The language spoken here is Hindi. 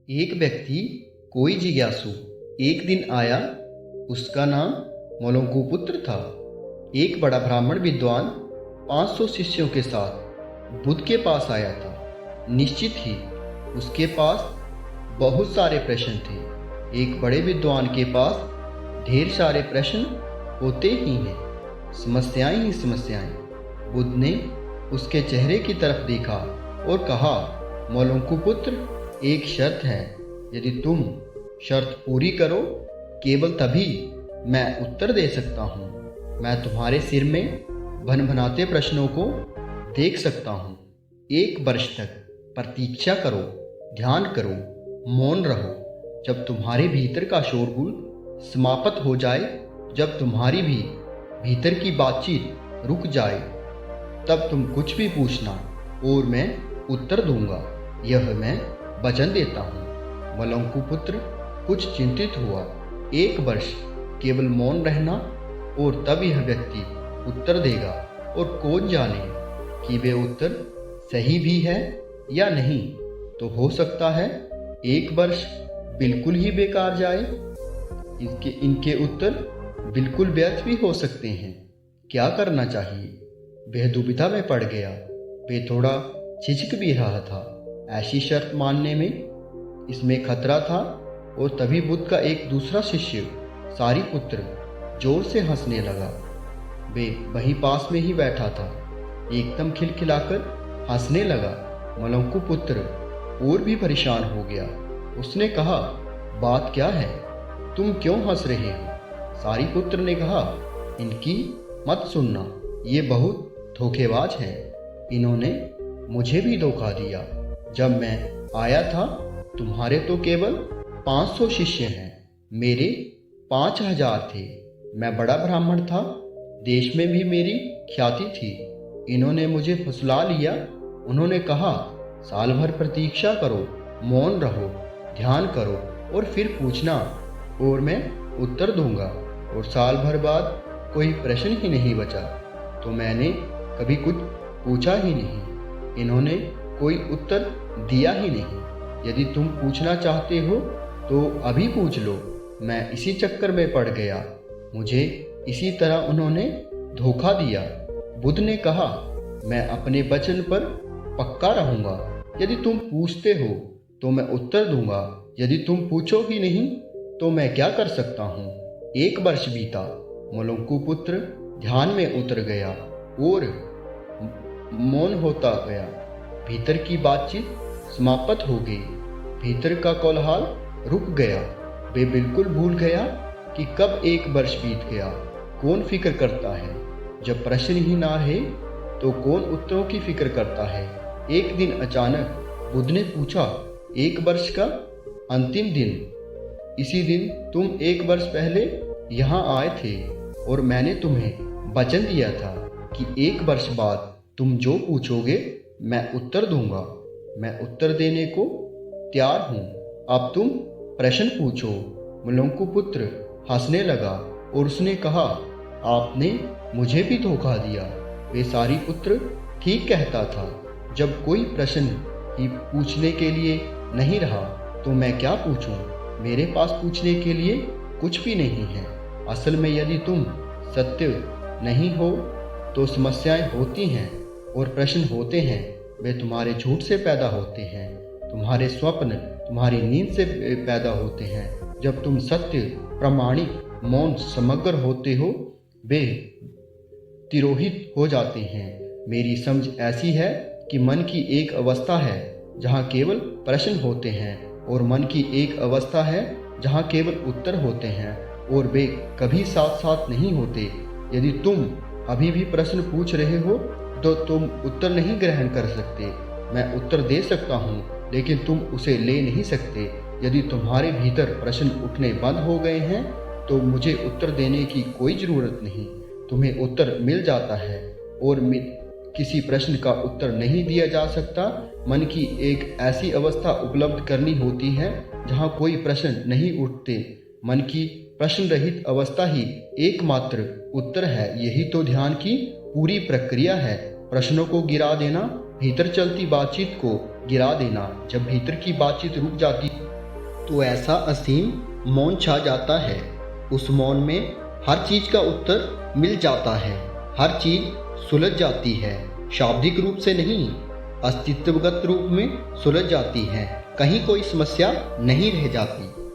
एक व्यक्ति कोई जिज्ञासु एक दिन आया। उसका नाम मलंकुपुत्र था। एक बड़ा ब्राह्मण विद्वान 500 शिष्यों के साथ बुद्ध के पास आया था। निश्चित ही उसके पास बहुत सारे प्रश्न थे। एक बड़े विद्वान के पास ढेर सारे प्रश्न होते ही हैं, समस्याएं ही समस्याएं। बुद्ध ने उसके चेहरे की तरफ देखा और कहा, मलंकुपुत्र, एक शर्त है। यदि तुम शर्त पूरी करो, केवल तभी मैं उत्तर दे सकता हूँ। मैं तुम्हारे सिर में भनभनाते प्रश्नों को देख सकता हूँ। 1 वर्ष तक प्रतीक्षा करो, ध्यान करो, मौन रहो। जब तुम्हारे भीतर का शोरगुल समाप्त हो जाए, जब तुम्हारी भी भीतर की बातचीत रुक जाए, तब तुम कुछ भी पूछना और मैं उत्तर दूंगा। यह मैं वचन देता हूँ। मलंकुपुत्र कुछ चिंतित हुआ। 1 वर्ष केवल मौन रहना और तब यह व्यक्ति उत्तर देगा, और कौन जाने कि वे उत्तर सही भी है या नहीं। तो हो सकता है 1 वर्ष बिल्कुल ही बेकार जाए। इनके उत्तर बिल्कुल व्यर्थ भी हो सकते हैं। क्या करना चाहिए? वह दुविधा में पड़ गया। वे थोड़ा झिझक भी रहा था। ऐसी शर्त मानने में इसमें खतरा था। और तभी बुद्ध का एक दूसरा शिष्य सारिपुत्र जोर से हंसने लगा। वे वहीं पास में ही बैठा था, एकदम खिलखिलाकर हंसने लगा। मलंकुपुत्र और भी परेशान हो गया। उसने कहा, बात क्या है? तुम क्यों हंस रहे हो? सारिपुत्र ने कहा, इनकी मत सुनना, ये बहुत धोखेबाज हैं। इन्होंने मुझे भी धोखा दिया। जब मैं आया था, तुम्हारे तो केवल 500 शिष्य हैं, मेरे 5000 थे। मैं बड़ा ब्राह्मण था, देश में भी मेरी ख्याति थी। इन्होंने मुझे फुसला लिया। उन्होंने कहा, साल भर प्रतीक्षा करो, मौन रहो, ध्यान करो और फिर पूछना और मैं उत्तर दूंगा। और साल भर बाद कोई प्रश्न ही नहीं बचा, तो मैंने कभी कुछ पूछा ही नहीं। इन्होंने कोई उत्तर दिया ही नहीं। यदि तुम पूछना चाहते हो तो अभी पूछ लो। मैं इसी चक्कर में पड़ गया। मुझे इसी तरह उन्होंने धोखा दिया। बुद्ध ने कहा, मैं अपने वचन पर पक्का रहूंगा। यदि तुम पूछते हो तो मैं उत्तर दूंगा। यदि तुम पूछो ही नहीं तो मैं क्या कर सकता हूँ? 1 वर्ष बीता। मलंकुपुत्र ध्यान में उतर गया और मौन होता गया। भीतर की बातचीत समाप्त हो गई। भीतर का कोलाहल रुक गया। वे बिल्कुल भूल गया कि कब 1 वर्ष बीत गया। कौन फिक्र करता है? जब प्रश्न ही ना रहे तो कौन उत्तरों की फिक्र करता है? एक दिन अचानक बुद्ध ने पूछा, 1 वर्ष का अंतिम दिन, इसी दिन तुम 1 वर्ष पहले यहाँ आए थे और मैंने तुम्हें वचन दिया था कि 1 वर्ष बाद तुम जो पूछोगे मैं उत्तर दूंगा। मैं उत्तर देने को तैयार हूँ। अब तुम प्रश्न पूछो। मलंकुपुत्र हंसने लगा और उसने कहा, आपने मुझे भी धोखा दिया। वे सारिपुत्र ठीक कहता था। जब कोई प्रश्न ही पूछने के लिए नहीं रहा तो मैं क्या पूछूं? मेरे पास पूछने के लिए कुछ भी नहीं है। असल में यदि तुम सत्य नहीं हो तो समस्याएं होती हैं और प्रश्न होते हैं। वे तुम्हारे झूठ से पैदा होते हैं, तुम्हारे स्वप्न तुम्हारी नींद से पैदा होते हैं। जब तुम सत्य, प्रामाणिक, मौन, समग्र होते हो, वे तिरोहित हो जाते हैं। मेरी समझ ऐसी है कि मन की एक अवस्था है जहाँ केवल प्रश्न होते हैं और मन की एक अवस्था है जहाँ केवल उत्तर होते हैं, और वे कभी साथ साथ नहीं होते। यदि तुम अभी भी प्रश्न पूछ रहे हो तो तुम उत्तर नहीं ग्रहण कर सकते। मैं उत्तर दे सकता हूँ लेकिन तुम उसे ले नहीं सकते। यदि तुम्हारे भीतर प्रश्न उठने बंद हो गए हैं तो मुझे उत्तर देने की कोई ज़रूरत नहीं। तुम्हें उत्तर मिल जाता है और किसी प्रश्न का उत्तर नहीं दिया जा सकता। मन की एक ऐसी अवस्था उपलब्ध करनी होती है जहाँ कोई प्रश्न नहीं उठते। मन की प्रश्न रहित अवस्था ही एकमात्र उत्तर है। यही तो ध्यान की पूरी प्रक्रिया है। प्रश्नों को गिरा देना, भीतर चलती बातचीत को गिरा देना। जब भीतर की बातचीत रुक जाती तो ऐसा असीम मौन छा जाता है। उस मौन में हर चीज का उत्तर मिल जाता है, हर चीज सुलझ जाती है, शाब्दिक रूप से नहीं, अस्तित्वगत रूप में सुलझ जाती है। कहीं कोई समस्या नहीं रह जाती।